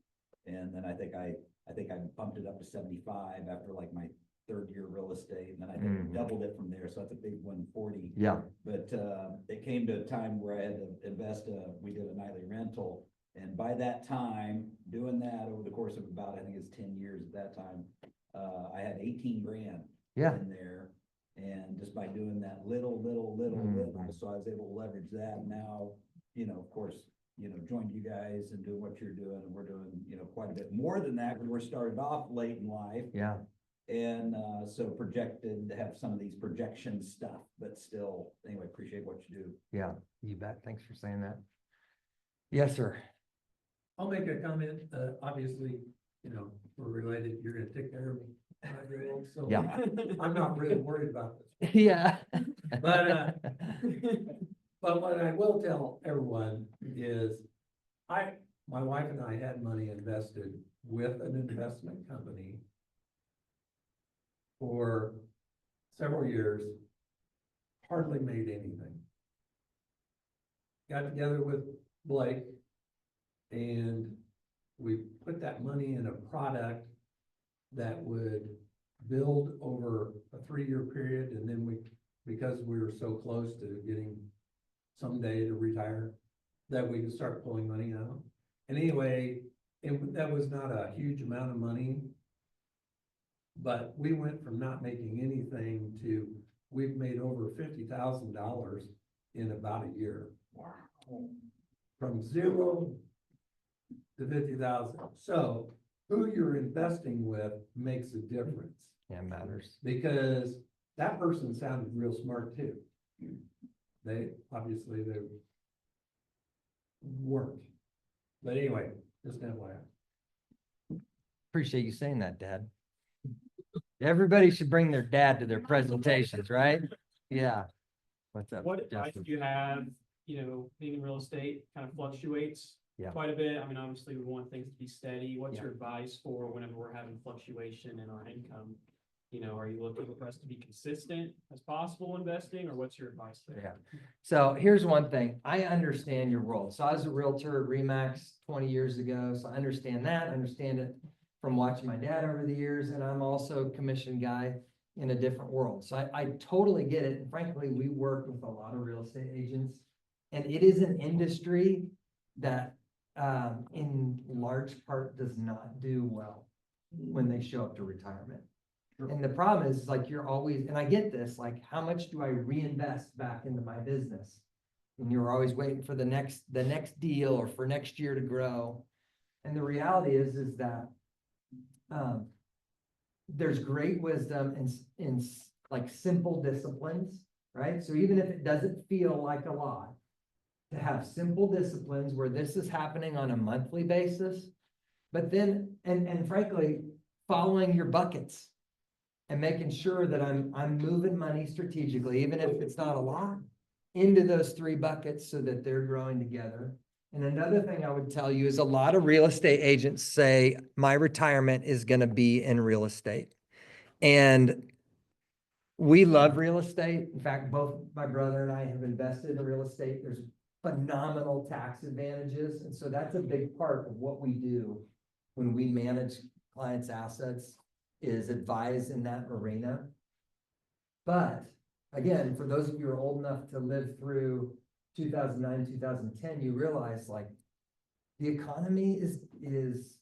And then I think I bumped it up to 75 after like my third year real estate, and then I think Mhm. doubled it from there, so that's a big 140. Yeah, But it came to a time where I had to invest, we did a nightly rental. And by that time, doing that over the course of about, I think it's 10 years at that time, I had 18 grand yeah, in there. And just by doing that little, so I was able to leverage that. Now, of course, joined you guys and doing what you're doing, and we're doing, quite a bit more than that, because we're started off late in life. yeah. And so projected to have some of these projection stuff, but still, anyway, appreciate what you do. Yeah, you bet. Thanks for saying that. Yes, sir. I'll make a comment, obviously, we're related, you're gonna take care of me. 5-year-old, so Yeah. I'm not really worried about this. Yeah. But, But what I will tell everyone is, my wife and I had money invested with an investment company for several years, hardly made anything. Got together with Blake, and we put that money in a product that would build over a 3-year period, and then because we were so close to getting someday to retire, that we could start pulling money out. And anyway, that was not a huge amount of money, but we went from not making anything to, we've made over $50,000 in about a year. Wow. From 0 to 50,000. So who you're investing with makes a difference, Yeah, it matters. because that person sounded real smart too. They weren't. But anyway, just FYI. Appreciate you saying that, Dad. Everybody should bring their dad to their presentations, right? Yeah. What's up, What advice Justin? do you have, being in real estate kind of fluctuates Yeah. quite a bit. I mean, obviously we want things to be steady. What's Yeah. your advice for whenever we're having fluctuation in our income? Are you looking for us to be consistent as possible investing, or what's your advice there? Yeah. So here's one thing. I understand your role. So I was a realtor at Remax 20 years ago. So I understand that. I understand it from watching my dad over the years. And I'm also a commission guy in a different world. So I totally get it. And frankly, we work with a lot of real estate agents. And it is an industry that in large part does not do well when they show up to retirement. And the problem is like, you're always, and I get this, like, how much do I reinvest back into my business? And you're always waiting for the next deal or for next year to grow. And the reality is that there's great wisdom in like simple disciplines, right? So even if it doesn't feel like a lot, to have simple disciplines where this is happening on a monthly basis, but then, and frankly, following your buckets and making sure that I'm moving money strategically, even if it's not a lot, into those 3 buckets so that they're growing together. And another thing I would tell you is a lot of real estate agents say, my retirement is going to be in real estate. And we love real estate. In fact, both my brother and I have invested in real estate. There's phenomenal tax advantages. And so that's a big part of what we do when we manage clients' assets, is advise in that arena. But again, for those of you who are old enough to live through 2009, 2010, you realize like the economy is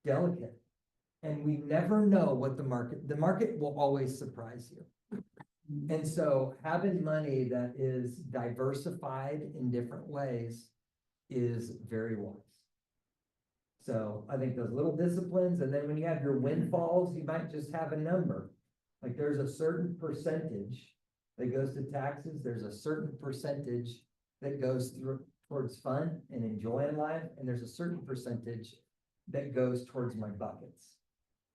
delicate, and we never know what the market will always surprise you. And so having money that is diversified in different ways is very wise. So I think those little disciplines, and then when you have your windfalls, you might just have a number. Like there's a certain percentage that goes to taxes. There's a certain percentage that goes towards fun and enjoying life. And there's a certain percentage that goes towards my buckets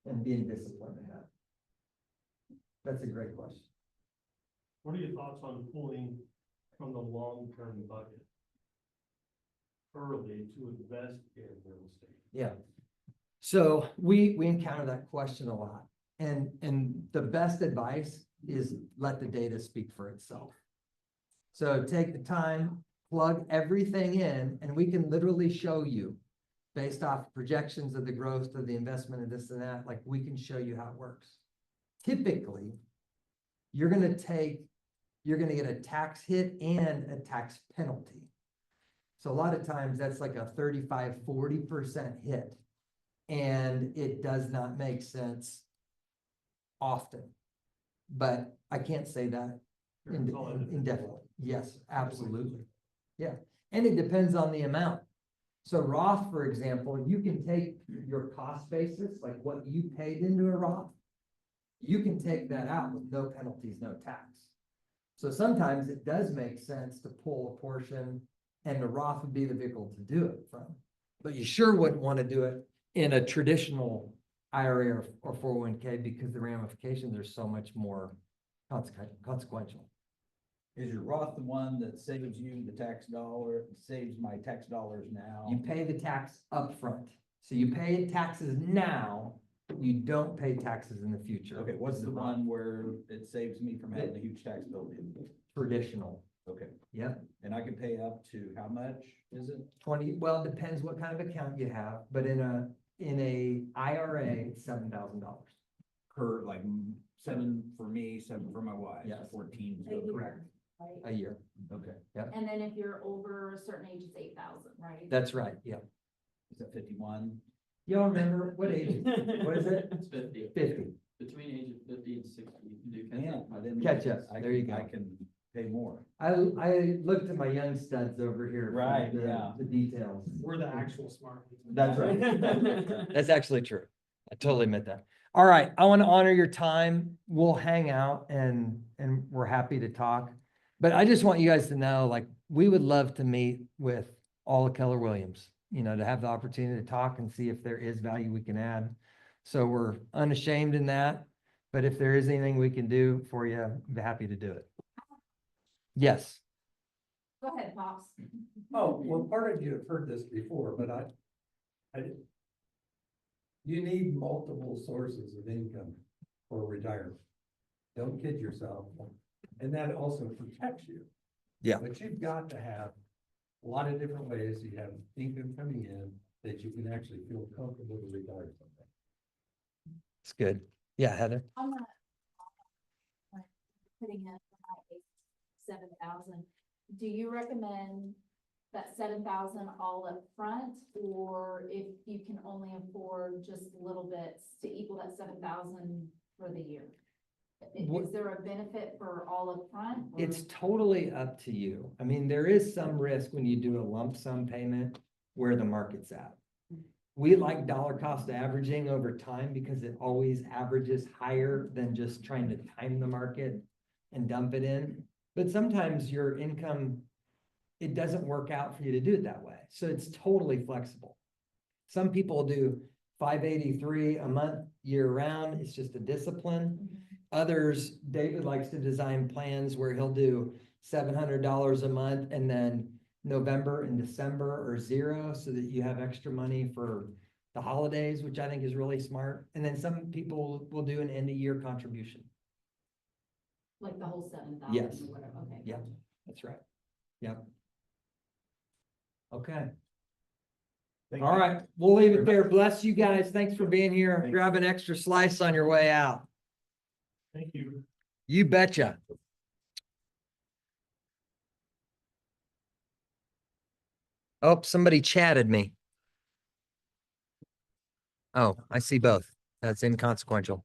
and being disciplined in that. That's a great question. What are your thoughts on pulling from the long-term bucket early to invest in real estate? Yeah. So we encounter that question a lot. And the best advice is let the data speak for itself. So take the time, plug everything in, and we can literally show you based off projections of the growth of the investment and this and that, like we can show you how it works. Typically, you're gonna get a tax hit and a tax penalty. So a lot of times that's like a 35–40% hit. And it does not make sense often. But I can't say that indefinitely. Yes, absolutely. Yeah, and it depends on the amount. So Roth, for example, you can take your cost basis, like what you paid into a Roth, you can take that out with no penalties, no tax. So sometimes it does make sense to pull a portion, and the Roth would be the vehicle to do it from. But you sure wouldn't want to do it in a traditional IRA or 401k because the ramifications are so much more consequential. Is your Roth the one that saves you the tax dollar, saves my tax dollars now? You pay the tax upfront. So you pay taxes now, you don't pay taxes in the future. Okay, what's the one where it saves me from having a huge tax bill? Traditional. Okay, Yep. and I can pay up to how much is it? 20, well, it depends what kind of account you have, but in a IRA, it's $7,000. Per, like, 7 for me, 7 for my wife. Yes. 14. A year, Correct. right? A year. Okay, And then if you're over a certain age, it's 8,000, right? That's right, yeah. is that 51? Y'all remember what age? What is it? It's 50. 50. Between age of 50 and 60, you can do Yeah, I didn't. Catch up. I There you can- go. I can pay more. I looked at my young studs over here. for Right, yeah. The details. We're the actual smart. ones. That's right. That's actually true. I totally admit that. All right, I want to honor your time. We'll hang out and we're happy to talk. But I just want you guys to know, like, we would love to meet with all of Keller Williams, you know, to have the opportunity to talk and see if there is value we can add. So we're unashamed in that. But if there is anything we can do for you, I'd be happy to do it. Yes. Go ahead, Pops. Oh, well, part of you have heard this before, but you need multiple sources of income for retirement. Don't kid yourself. And that also protects you. Yeah. But you've got to have a lot of different ways you have income coming in that you can actually feel comfortable to retire someday. It's good. Yeah, Heather. I'm not putting in my 7,000. Do you recommend that 7,000 all up front, or if you can only afford just little bits to equal that 7,000 for the year? Is there a benefit for all up front? or- It's totally up to you. I mean, there is some risk when you do a lump sum payment where the market's at. We like dollar cost averaging over time because it always averages higher than just trying to time the market and dump it in. But sometimes your income, it doesn't work out for you to do it that way. So it's totally flexible. Some people do 583 a month year round. It's just a discipline. Others, David likes to design plans where he'll do $700 a month and then November and December are zero so that you have extra money for the holidays, which I think is really smart. And then some people will do an end of year contribution. Like the whole 7,000 Yes. or whatever, okay. Yeah, that's right. Yep. Okay. All right, we'll leave it there. Bless you guys. Thanks for being here. Grab an extra slice on your way out. Thank you. You betcha. Oh, somebody chatted me. Oh, I see both. That's inconsequential.